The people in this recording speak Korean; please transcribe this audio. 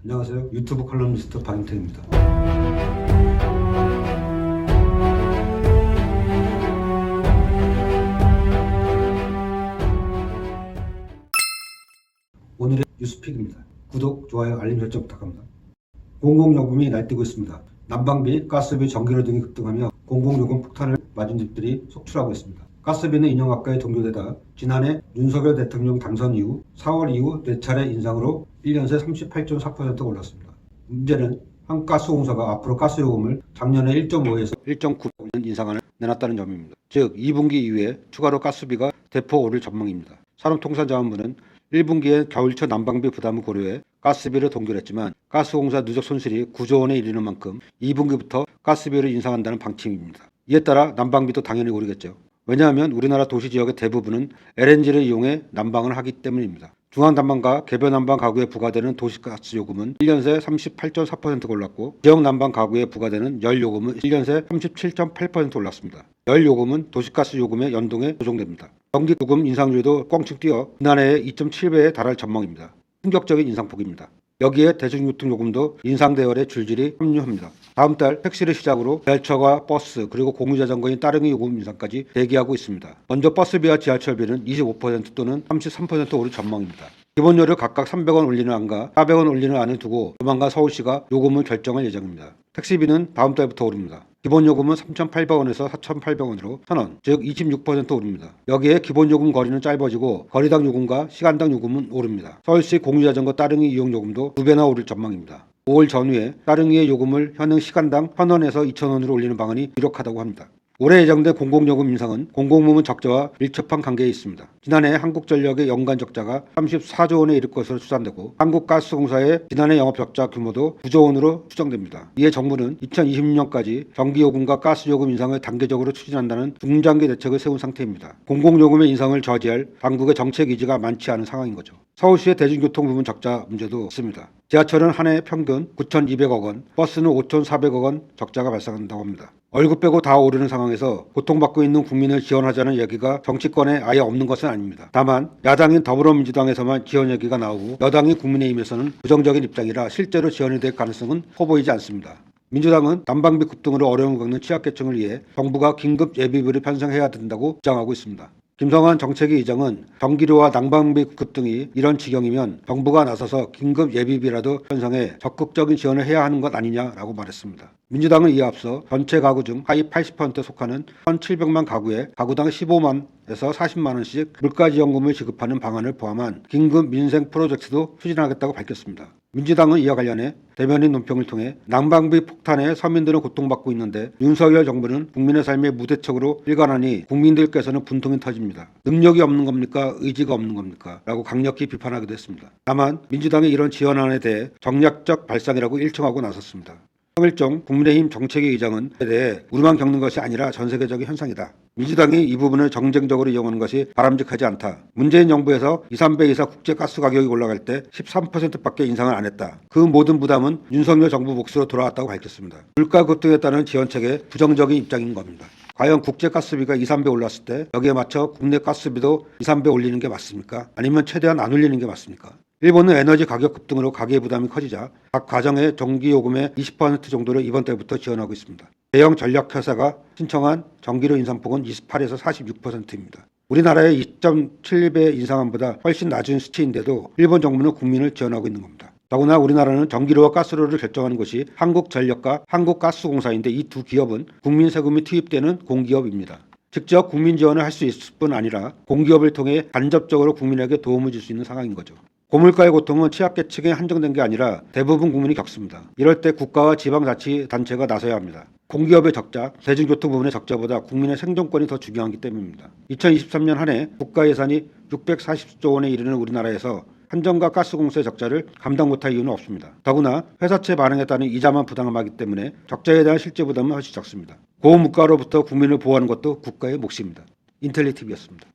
안녕하세요. 유튜브 컬럼니스트 박인태입니다. 오늘의 뉴스픽입니다. 구독, 좋아요, 알림 설정 부탁합니다. 공공요금이 날뛰고 있습니다. 난방비, 가스비, 전기료 등이 급등하며 공공요금 폭탄을 맞은 집들이 속출하고 있습니다. 가스비는 2년 가까이 동결되다 지난해 윤석열 대통령 당선 이후 4월 이후 4차례 인상으로 1년 새 38.4% 올랐습니다. 문제는 한 가스공사가 앞으로 가스요금을 작년에 1.5에서 1.9% 인상안을 내놨다는 점입니다. 즉 2분기 이후에 추가로 가스비가 대폭 오를 전망입니다. 산업통상자원부는 1분기에 겨울철 난방비 부담을 고려해 가스비를 동결했지만 가스공사 누적 손실이 9조 원에 이르는 만큼 2분기부터 가스비를 인상한다는 방침입니다. 이에 따라 난방비도 당연히 오르겠죠. 왜냐하면 우리나라 도시 지역의 대부분은 LNG를 이용해 난방을 하기 때문입니다. 중앙난방과 개별난방 가구에 부과되는 도시가스 요금은 1년 새 38.4% 올랐고 지역난방 가구에 부과되는 열요금은 1년 새 37.8% 올랐습니다. 열요금은 도시가스 요금의 연동에 조정됩니다. 전기요금 인상률도 껑충 뛰어 지난해의 2.7배에 달할 전망입니다. 충격적인 인상폭입니다. 여기에 대중교통요금도 인상대열에 줄줄이 합류합니다. 다음 달 택시를 시작으로 지하철과 버스 그리고 공유자전거인 따릉이 요금 인상까지 대기하고 있습니다. 먼저 버스비와 지하철비는 25% 또는 33% 오를 전망입니다. 기본료를 각각 300원 올리는 안과 400원 올리는 안을 두고 조만간 서울시가 요금을 결정할 예정입니다. 택시비는 다음 달부터 오릅니다. 기본요금은 3,800원에서 4,800원으로 1,000원, 즉 26% 오릅니다. 여기에 기본요금 거리는 짧아지고 거리당 요금과 시간당 요금은 오릅니다. 서울시 공유자전거 따릉이 이용요금도 2배나 오를 전망입니다. 5월 전후에 따릉이의 요금을 현행 시간당 1,000원에서 2,000원으로 올리는 방안이 유력하다고 합니다. 올해 예정된 공공요금 인상은 공공부문 적자와 밀접한 관계에 있습니다. 지난해 한국전력의 연간 적자가 34조 원에 이를 것으로 추산되고 한국가스공사의 지난해 영업적자 규모도 9조 원으로 추정됩니다. 이에 정부는 2026년까지 전기요금과 가스요금 인상을 단계적으로 추진한다는 중장기 대책을 세운 상태입니다. 공공요금의 인상을 저지할 당국의 정책 의지가 많지 않은 상황인 거죠. 서울시의 대중교통 부문 적자 문제도 있습니다. 지하철은 한 해 평균 9,200억 원, 버스는 5,400억 원 적자가 발생한다고 합니다. 월급 빼고 다 오르는 상황에서 고통받고 있는 국민을 지원하자는 얘기가 정치권에 아예 없는 것은 아닙니다. 다만 야당인 더불어민주당에서만 지원 얘기가 나오고 여당인 국민의힘에서는 부정적인 입장이라 실제로 지원이 될 가능성은 커 보이지 않습니다. 민주당은 난방비 급등으로 어려움을 겪는 취약계층을 위해 정부가 긴급 예비비를 편성해야 된다고 주장하고 있습니다. 김성환 정책위 의장은 전기료와 난방비 급등이 이런 지경이면 정부가 나서서 긴급 예비비라도 편성해 적극적인 지원을 해야 하는 것 아니냐라고 말했습니다. 민주당은 이에 앞서 전체 가구 중 하위 80%에 속하는 1,700만 가구에 가구당 15만에서 40만 원씩 물가지원금을 지급하는 방안을 포함한 긴급 민생 프로젝트도 추진하겠다고 밝혔습니다. 민주당은 이와 관련해 대면인 논평을 통해 난방비 폭탄에 서민들은 고통받고 있는데 윤석열 정부는 국민의 삶에 무대책으로 일관하니 국민들께서는 분통이 터집니다. 능력이 없는 겁니까? 의지가 없는 겁니까? 라고 강력히 비판하기도 했습니다. 다만 민주당의 이런 지원안에 대해 정략적 발상이라고 일청하고 나섰습니다. 성일종 국민의힘 정책위 의장은 에 대해 우리만 겪는 것이 아니라 전 세계적인 현상이다. 민주당이 이 부분을 정쟁적으로 이용하는 것이 바람직하지 않다. 문재인 정부에서 2, 3배 이상 국제가스 가격이 올라갈 때 13%밖에 인상을 안 했다. 그 모든 부담은 윤석열 정부 몫으로 돌아왔다고 밝혔습니다. 물가 급등에 따른 지원책의 부정적인 입장인 겁니다. 과연 국제가스비가 2, 3배 올랐을 때 여기에 맞춰 국내 가스비도 2, 3배 올리는 게 맞습니까? 아니면 최대한 안 올리는 게 맞습니까? 일본은 에너지 가격 급등으로 가계 부담이 커지자 각 가정의 전기요금의 20% 정도를 이번 달부터 지원하고 있습니다. 대형 전력회사가 신청한 전기료 인상폭은 28에서 46%입니다. 우리나라의 2.7배 인상안보다 훨씬 낮은 수치인데도 일본 정부는 국민을 지원하고 있는 겁니다. 더구나 우리나라는 전기료와 가스료를 결정하는 것이 한국전력과 한국가스공사인데 이 두 기업은 국민 세금이 투입되는 공기업입니다. 직접 국민 지원을 할 수 있을 뿐 아니라 공기업을 통해 간접적으로 국민에게 도움을 줄 수 있는 상황인 거죠. 고물가의 고통은 취약계층에 한정된 게 아니라 대부분 국민이 겪습니다. 이럴 때 국가와 지방자치단체가 나서야 합니다. 공기업의 적자, 대중교통 부분의 적자보다 국민의 생존권이 더 중요하기 때문입니다. 2023년 한 해 국가 예산이 640조 원에 이르는 우리나라에서 한전과 가스공사의 적자를 감당 못할 이유는 없습니다. 더구나 회사채 반응에 따른 이자만 부담하기 때문에 적자에 대한 실제 부담은 훨씬 적습니다. 고물가로부터 국민을 보호하는 것도 국가의 몫입니다. 인텔리TV였습니다.